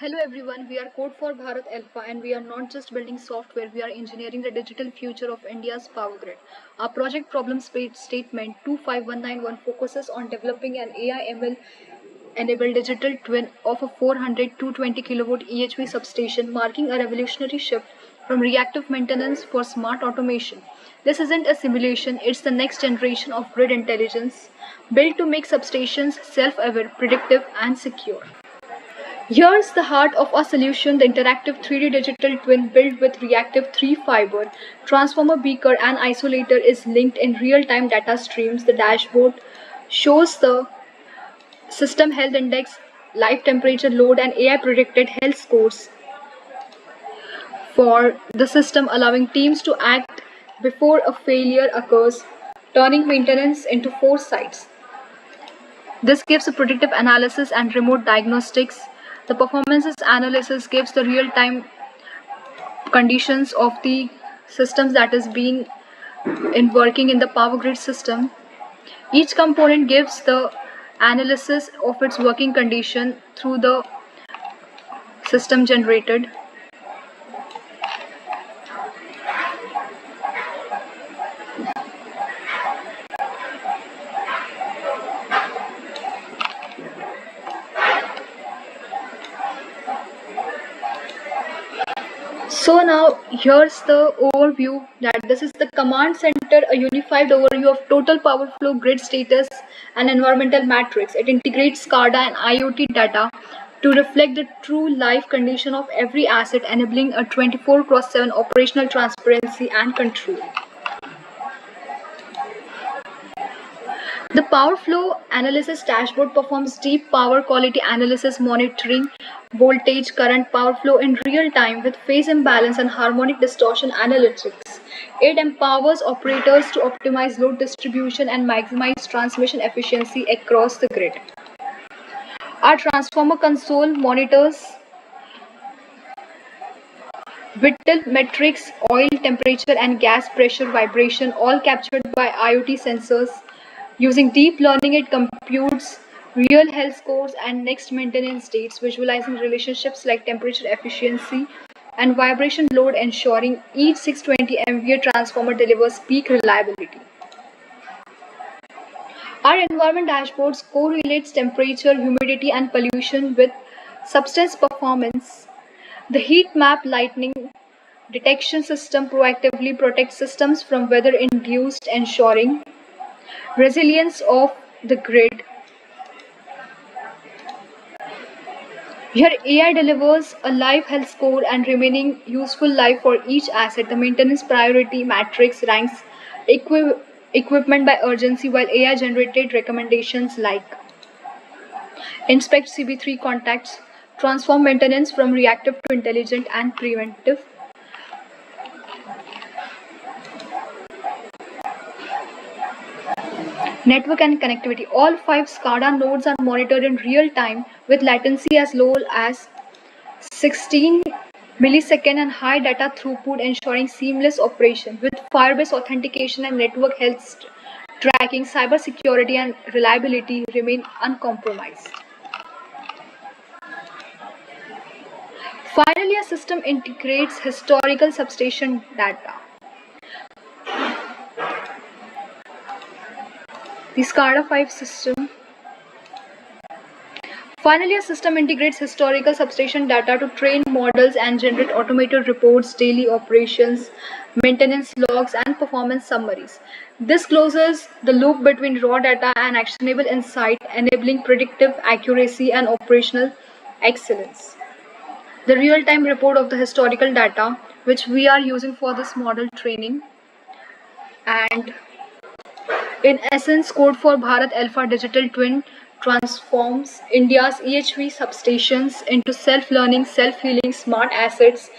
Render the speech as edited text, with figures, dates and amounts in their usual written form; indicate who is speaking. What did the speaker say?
Speaker 1: Hello everyone, we are Code for Bharat Alpha and we are not just building software, we are engineering the digital future of India's power grid. Our project problem statement 25191 focuses on developing an AI ML enabled digital twin of a 400 220 kilowatt EHV substation, marking a revolutionary shift from reactive maintenance for smart automation. This isn't a simulation, it's the next generation of grid intelligence built to make substations self aware, predictive, and secure. Here's the heart of our solution, the interactive 3D digital twin built with reactive 3 fiber. Transformer beaker and isolator is linked in real-time data streams. The dashboard shows the system health index, live temperature, load, and AI predicted health scores for the system, allowing teams to act before a failure occurs, turning maintenance into foresights. This gives a predictive analysis and remote diagnostics. The performances analysis gives the real-time conditions of the systems that is being in working in the power grid system. Each component gives the analysis of its working condition through the system generated. So now here's the overview that this is the command center, a unified overview of total power flow, grid status, and environmental metrics. It integrates SCADA and IoT data to reflect the true life condition of every asset, enabling a 24/7 operational transparency and control. The Power Flow Analysis dashboard performs deep power quality analysis, monitoring voltage, current, power flow in real time with phase imbalance and harmonic distortion analytics. It empowers operators to optimize load distribution and maximize transmission efficiency across the grid. Our transformer console monitors vital metrics, oil temperature and gas pressure, vibration, all captured by IoT sensors. Using deep learning, it computes real health scores and next maintenance dates, visualizing relationships like temperature efficiency and vibration load, ensuring each 620 MVA transformer delivers peak reliability. Our environment dashboards correlates temperature, humidity, and pollution with substance performance. The heat map lightning detection system proactively protects systems from weather induced, ensuring resilience of the grid. Here AI delivers a live health score and remaining useful life for each asset. The maintenance priority matrix ranks equipment by urgency, while AI generated recommendations like inspect CB3 contacts, transform maintenance from reactive to intelligent and preventive. Network and connectivity. All 5 SCADA nodes are monitored in real time with latency as low as 16 millisecond and high data throughput, ensuring seamless operation. With Firebase authentication and network health tracking, cybersecurity and reliability remain uncompromised. Finally, a system integrates historical substation data. The SCADA 5 system. Finally, a system integrates historical substation data to train models and generate automated reports, daily operations, maintenance logs, and performance summaries. This closes the loop between raw data and actionable insight, enabling predictive accuracy and operational excellence. The real-time report of the historical data, which we are using for this model training, and in essence, Code for Bharat Alpha Digital Twin transforms India's EHV substations into self-learning, self-healing smart assets,